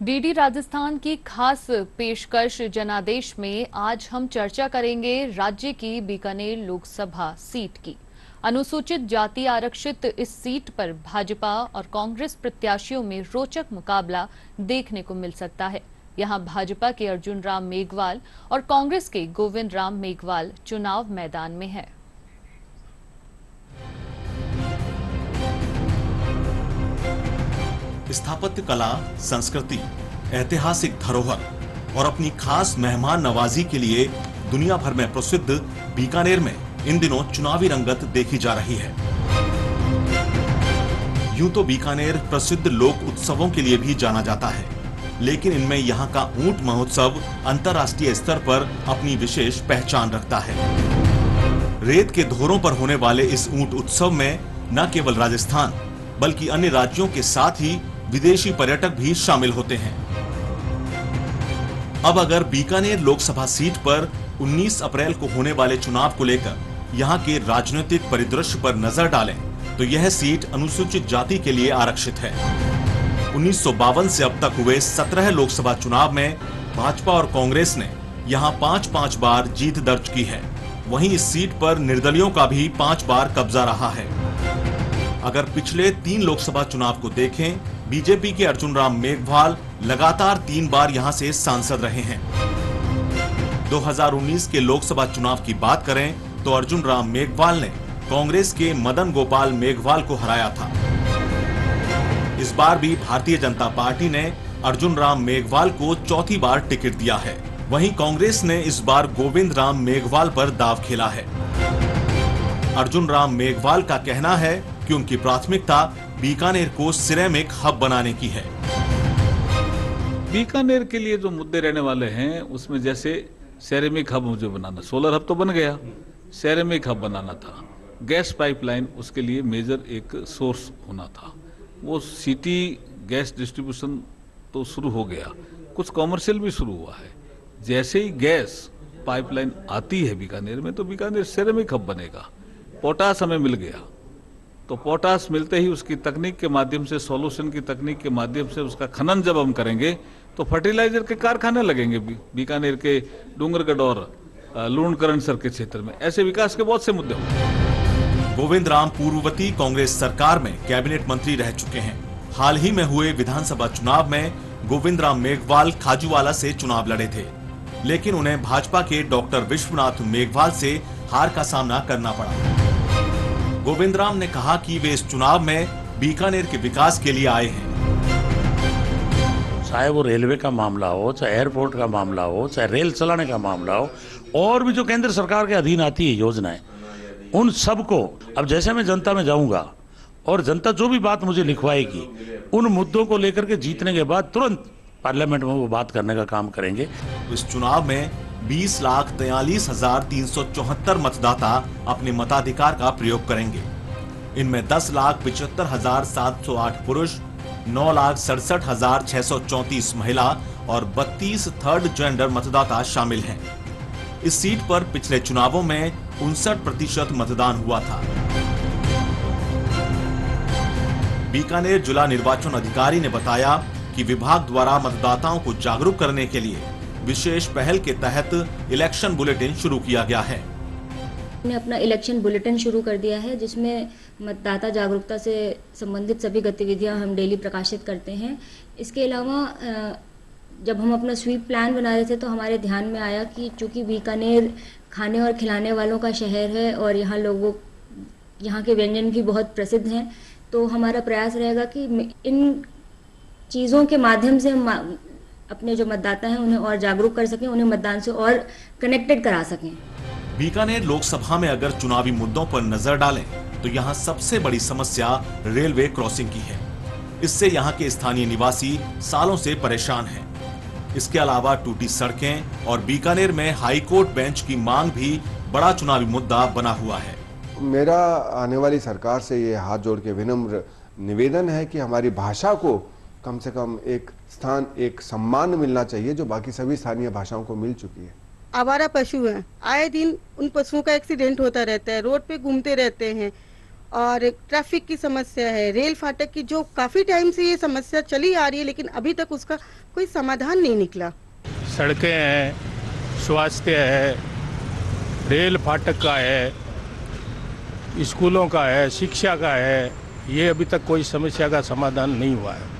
DD Rajasthan की खास पेशकश जनादेश में आज हम चर्चा करेंगे राज्य की बीकानेर लोकसभा सीट की। अनुसूचित जाति आरक्षित इस सीट पर भाजपा और कांग्रेस प्रत्याशियों में रोचक मुकाबला देखने को मिल सकता है। यहां भाजपा के अर्जुन राम मेघवाल और कांग्रेस के गोविंद राम मेघवाल चुनाव मैदान में है। स्थापत्य कला, संस्कृति, ऐतिहासिक धरोहर और अपनी खास मेहमान नवाजी के लिए दुनिया भर में प्रसिद्ध बीकानेर में इन दिनों चुनावी रंगत देखी जा रही है। यूं तो बीकानेर प्रसिद्ध लोक उत्सवों के लिए भी जाना जाता है, लेकिन इनमें यहाँ का ऊंट महोत्सव अंतर्राष्ट्रीय स्तर पर अपनी विशेष पहचान रखता है। रेत के धोरों पर होने वाले इस ऊंट उत्सव में न केवल राजस्थान बल्कि अन्य राज्यों के साथ ही विदेशी पर्यटक भी शामिल होते हैं। अब अगर बीकानेर लोकसभा सीट पर 19 अप्रैल को होने वाले चुनाव को लेकर यहां के राजनीतिक परिदृश्य पर नजर डालें तो यह सीट अनुसूचित जाति के लिए आरक्षित है। 1952 से अब तक हुए 17 लोकसभा चुनाव में भाजपा और कांग्रेस ने यहां 5-5 बार जीत दर्ज की है। वहीं इस सीट पर निर्दलियों का भी 5 बार कब्जा रहा है। अगर पिछले 3 लोकसभा चुनाव को देखें, बीजेपी के अर्जुन राम मेघवाल लगातार 3 बार यहां से सांसद रहे हैं। 2019 के लोकसभा चुनाव की बात करें तो अर्जुन राम मेघवाल ने कांग्रेस के मदन गोपाल मेघवाल को हराया था। इस बार भी भारतीय जनता पार्टी ने अर्जुन राम मेघवाल को चौथी बार टिकट दिया है। वहीं कांग्रेस ने इस बार गोविंद राम मेघवाल पर दांव खेला है। अर्जुन राम मेघवाल का कहना है कि उनकी प्राथमिकता बीकानेर को सिरेमिक हब बनाने की है। बीकानेर के लिए जो मुद्दे रहने वाले हैं उसमें जैसे सिरेमिक हब मुझे बनाना, सोलर हब तो बन गया, सिरेमिक हब बनाना था। गैस पाइपलाइन उसके लिए मेजर एक सोर्स होना था। वो सिटी गैस डिस्ट्रीब्यूशन तो शुरू हो गया, कुछ कॉमर्शियल भी शुरू हुआ है। जैसे ही गैस पाइपलाइन आती है बीकानेर में तो बीकानेर सिरेमिक हब बनेगा। पोटास हमें मिल गया तो पोटास मिलते ही उसकी तकनीक के माध्यम से, सॉल्यूशन की तकनीक के माध्यम से उसका खनन जब हम करेंगे तो फर्टिलाइजर के कारखाने लगेंगे बीकानेर के डूंगरगढ़ और लूणकरणसर के क्षेत्र में। ऐसे विकास के बहुत से मुद्दे होंगे। गोविंद राम पूर्ववर्ती कांग्रेस सरकार में कैबिनेट मंत्री रह चुके हैं। हाल ही में हुए विधानसभा चुनाव में गोविंद राम मेघवाल खाजूवाला से चुनाव लड़े थे, लेकिन उन्हें भाजपा के डॉक्टर विश्वनाथ मेघवाल से हार का सामना करना पड़ा। गोविंद राम ने कहा कि वे इस चुनाव में बीकानेर के विकास के लिए आए हैं। चाहे वो रेलवे का मामला हो, चाहे एयरपोर्ट का मामला हो, चाहे रेल चलाने का मामला हो, और भी जो केंद्र सरकार के अधीन आती है योजनाएं, उन सबको अब जैसे मैं जनता में जाऊंगा और जनता जो भी बात मुझे लिखवाएगी उन मुद्दों को लेकर के जीतने के बाद तुरंत पार्लियामेंट में वो बात करने का काम करेंगे। इस चुनाव में 20,43,374 मतदाता अपने मताधिकार का प्रयोग करेंगे। इनमें 10,75,708 पुरुष, 9,67,634 महिला और 32 थर्ड जेंडर मतदाता शामिल हैं। इस सीट पर पिछले चुनावों में 59% मतदान हुआ था। बीकानेर जिला निर्वाचन अधिकारी ने बताया कि विभाग द्वारा मतदाताओं को जागरूक करने के लिए विशेष पहल के तहत इलेक्शन बुलेटिन शुरू किया गया है। हमने अपना इलेक्शन बुलेटिन शुरू कर दिया है जिसमें मतदाता जागरूकता से संबंधित सभी गतिविधियां हम डेली प्रकाशित करते हैं। इसके अलावा जब हम अपना स्वीप प्लान बना रहे थे तो हमारे ध्यान में आया कि चूंकि बीकानेर खाने और खिलाने वालों का शहर है और यहाँ के व्यंजन भी बहुत प्रसिद्ध हैं, तो हमारा प्रयास रहेगा कि इन चीज़ों के माध्यम से हम अपने जो मतदाता हैं उन्हें और जागरूक कर सकें, उन्हें मतदान से और कनेक्टेड करा सकें। बीकानेर लोकसभा में अगर चुनावी मुद्दों पर नजर डालें तो यहाँ सबसे बड़ी समस्या रेलवे क्रॉसिंग की है। इससे यहाँ के स्थानीय निवासी सालों से परेशान हैं। इसके अलावा टूटी सड़कें और बीकानेर में हाईकोर्ट बेंच की मांग भी बड़ा चुनावी मुद्दा बना हुआ है। मेरा आने वाली सरकार से ये हाथ जोड़ के विनम्र निवेदन है कि हमारी भाषा को कम से कम एक स्थान, एक सम्मान मिलना चाहिए जो बाकी सभी स्थानीय भाषाओं को मिल चुकी है। आवारा पशु हैं, आए दिन उन पशुओं का एक्सीडेंट होता रहता है, रोड पे घूमते रहते हैं और ट्रैफिक की समस्या है, रेल फाटक की, जो काफ़ी टाइम से ये समस्या चली आ रही है लेकिन अभी तक उसका कोई समाधान नहीं निकला। सड़कें हैं, स्वास्थ्य है, रेल फाटक का है, स्कूलों का है, शिक्षा का है, ये अभी तक कोई समस्या का समाधान नहीं हुआ है।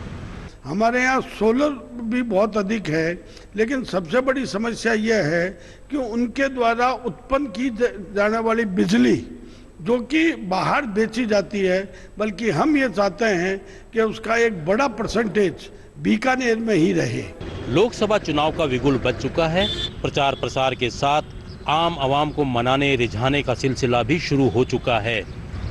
हमारे यहाँ सोलर भी बहुत अधिक है, लेकिन सबसे बड़ी समस्या यह है कि उनके द्वारा उत्पन्न की जाने वाली बिजली जो कि बाहर बेची जाती है, बल्कि हम ये चाहते हैं कि उसका एक बड़ा परसेंटेज बीकानेर में ही रहे। लोकसभा चुनाव का बिगुल बज चुका है। प्रचार प्रसार के साथ आम आवाम को मनाने रिझाने का सिलसिला भी शुरू हो चुका है।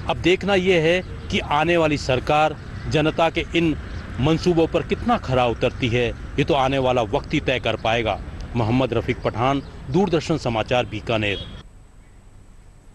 अब देखना यह है कि आने वाली सरकार जनता के इन मंसूबों पर कितना खरा उतरती है, ये तो आने वाला वक्त ही तय कर पाएगा। मोहम्मद रफीक पठान, दूरदर्शन समाचार, बीकानेर।